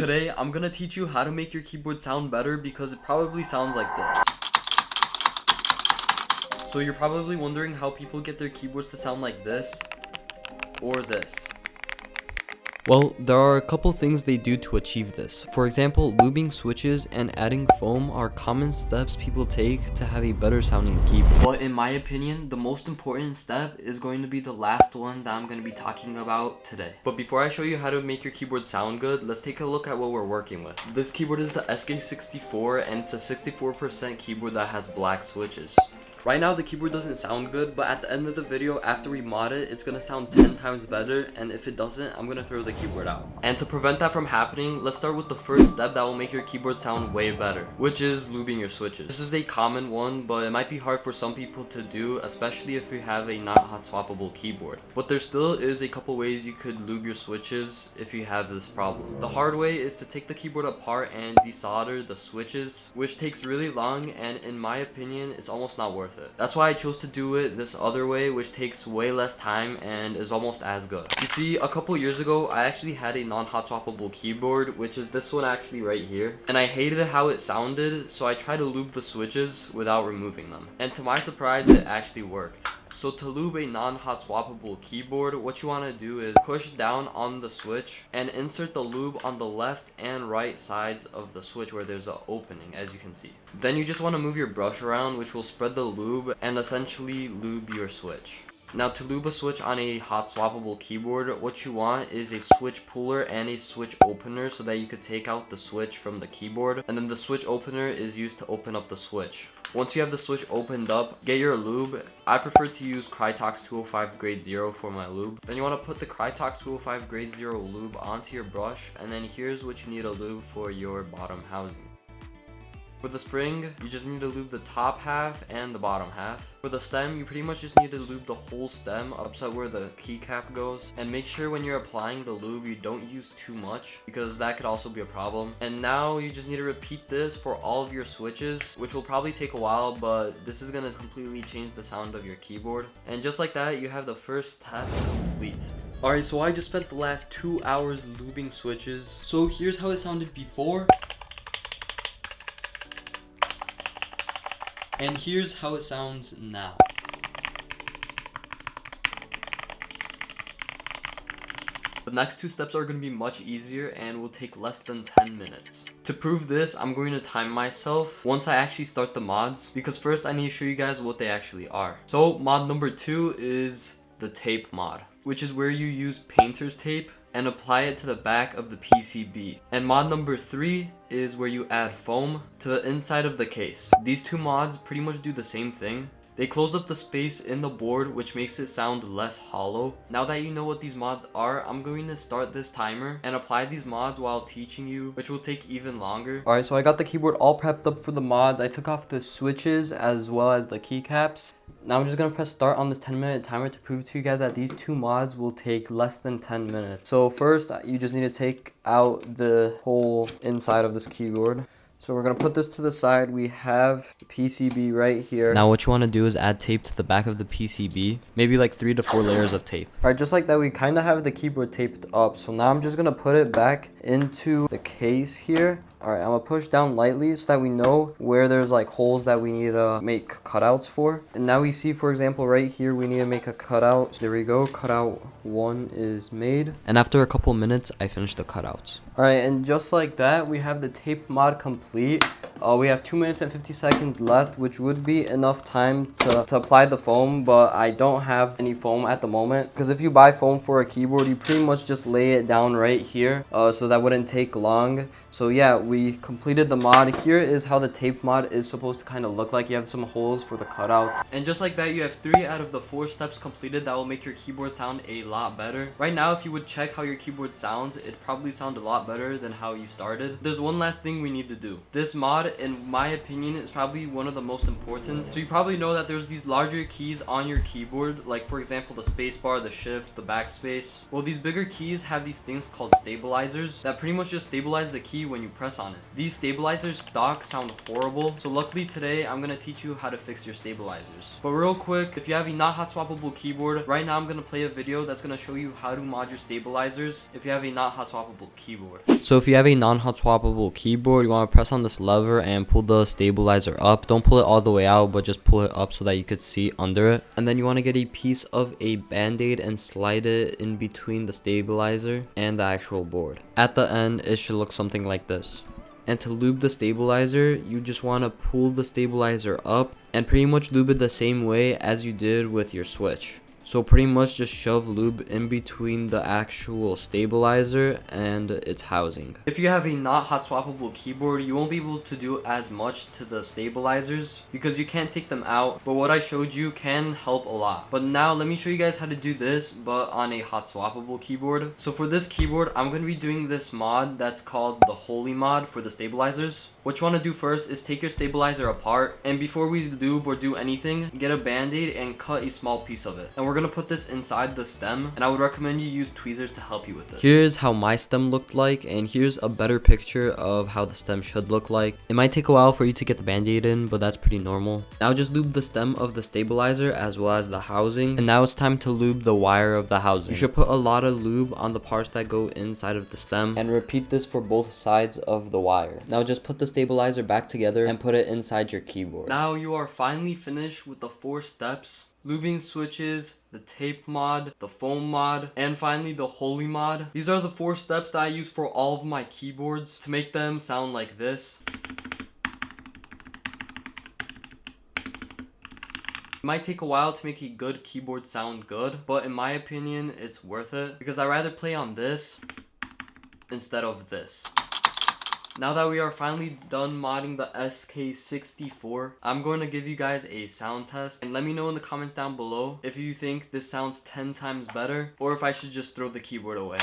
Today, I'm gonna teach you how to make your keyboard sound better because it probably sounds like this. So you're probably wondering how people get their keyboards to sound like this or this. Well, there are a couple things they do to achieve this. For example, lubing switches and adding foam are common steps people take to have a better sounding keyboard. But in my opinion, the most important step is going to be the last one that I'm going to be talking about today. But before I show you how to make your keyboard sound good, let's take a look at what we're working with. This keyboard is the SK64 and it's a 64% keyboard that has black switches. Right now the keyboard doesn't sound good, but at the end of the video after we mod it, it's gonna sound 10 times better, and if it doesn't, I'm gonna throw the keyboard out. And to prevent that from happening, let's start with the first step that will make your keyboard sound way better, which is lubing your switches. This is a common one, but it might be hard for some people to do, especially if you have a NonHot Swappable keyboard. But there still is a couple ways you could lube your switches if you have this problem. The hard way is to take the keyboard apart and desolder the switches, which takes really long, and in my opinion, it's almost not worth it. That's why I chose to do it this other way, which takes way less time and is almost as good. You see, a couple years ago, I actually had a NonHot Swappable keyboard, which is this one actually right here. And I hated how it sounded, so I tried to lube the switches without removing them. And to my surprise, it actually worked. So to lube a NonHot Swappable keyboard, what you want to do is push down on the switch and insert the lube on the left and right sides of the switch where there's an opening, as you can see. Then you just want to move your brush around, which will spread the lube and essentially lube your switch. Now to lube a switch on a hot swappable keyboard, what you want is a switch puller and a switch opener so that you could take out the switch from the keyboard, and then the switch opener is used to open up the switch. Once you have the switch opened up, get your lube. I prefer to use Krytox 205 grade 0 for my lube. Then you want to put the Krytox 205 grade 0 lube onto your brush, and then here's what you need to lube for your bottom housing. For the spring, you just need to lube the top half and the bottom half. For the stem, you pretty much just need to lube the whole stem up to where the keycap goes. And make sure when you're applying the lube, you don't use too much because that could also be a problem. And now you just need to repeat this for all of your switches, which will probably take a while, but this is going to completely change the sound of your keyboard. And just like that, you have the first step complete. Alright, so I just spent the last 2 hours lubing switches. So here's how it sounded before. And here's how it sounds now. The next two steps are going to be much easier and will take less than 10 minutes. To prove this, I'm going to time myself once I actually start the mods, because first I need to show you guys what they actually are. So mod number 2 is the tape mod, which is where you use painter's tape and apply it to the back of the PCB. And mod number 3 is where you add foam to the inside of the case. These two mods pretty much do the same thing. They close up the space in the board, which makes it sound less hollow. Now that you know what these mods are, I'm going to start this timer and apply these mods while teaching you, which will take even longer. Alright, so I got the keyboard all prepped up for the mods. I took off the switches as well as the keycaps. Now I'm just going to press start on this 10-minute timer to prove to you guys that these two mods will take less than 10 minutes. So first, you just need to take out the whole inside of this keyboard. So we're going to put this to the side. We have the PCB right here. Now what you want to do is add tape to the back of the PCB. Maybe like 3 to 4 layers of tape. Alright, just like that, we kind of have the keyboard taped up. So now I'm just going to put it back into the case here. Alright, I'm going to push down lightly so that we know where there's like holes that we need to make cutouts for. And now we see, for example, right here, we need to make a cutout. So there we go. Cutout 1 is made. And after a couple minutes, I finished the cutouts. Alright, and just like that, we have the tape mod complete. We have 2 minutes and 50 seconds left, which would be enough time to apply the foam, but I don't have any foam at the moment. Because if you buy foam for a keyboard, you pretty much just lay it down right here, so that wouldn't take long. So yeah, we completed the mod. Here is how the tape mod is supposed to kind of look like. You have some holes for the cutouts. And just like that, you have 3 out of the 4 steps completed that will make your keyboard sound a lot better. Right now, if you would check how your keyboard sounds, it'd probably sound a lot better than how you started. There's one last thing we need to do. This mod but in my opinion, it's probably one of the most important. So you probably know that there's these larger keys on your keyboard, like for example, the spacebar, the shift, the backspace. Well, these bigger keys have these things called stabilizers that pretty much just stabilize the key when you press on it. These stabilizers stock sound horrible, so luckily today I'm gonna teach you how to fix your stabilizers. But real quick, if you have a NonHot Swappable keyboard, right now I'm gonna play a video that's gonna show you how to mod your stabilizers if you have a NonHot Swappable keyboard. So if you have a NonHot Swappable keyboard, you want to press on this lever and pull the stabilizer up. Don't pull it all the way out, but just pull it up so that you could see under it. And then you want to get a piece of a band-aid and slide it in between the stabilizer and the actual board. At the end, it should look something like this. And to lube the stabilizer, you just want to pull the stabilizer up and pretty much lube it the same way as you did with your switch. So pretty much just shove lube in between the actual stabilizer and its housing. If you have a NonHot Swappable keyboard, you won't be able to do as much to the stabilizers because you can't take them out, but what I showed you can help a lot. But now let me show you guys how to do this, but on a hot swappable keyboard. So for this keyboard, I'm going to be doing this mod that's called the Holy mod for the stabilizers. What you want to do first is take your stabilizer apart, and before we lube or do anything, get a band-aid and cut a small piece of it. And we're going to put this inside the stem, and I would recommend you use tweezers to help you with this. Here's how my stem looked like, and here's a better picture of how the stem should look like. It might take a while for you to get the band-aid in, but that's pretty normal. Now just lube the stem of the stabilizer as well as the housing, and now it's time to lube the wire of the housing. You should put a lot of lube on the parts that go inside of the stem, and repeat this for both sides of the wire. Now just put the stabilizer back together and put it inside your keyboard. Now you are finally finished with the 4 steps: lubing switches, the tape mod, the foam mod, and finally the Holy mod. These are the 4 steps that I use for all of my keyboards to make them sound like this. It might take a while to make a good keyboard sound good, but in my opinion, it's worth it because I'd rather play on this instead of this. Now that we are finally done modding the SK64, I'm going to give you guys a sound test, and let me know in the comments down below if you think this sounds 10 times better or if I should just throw the keyboard away.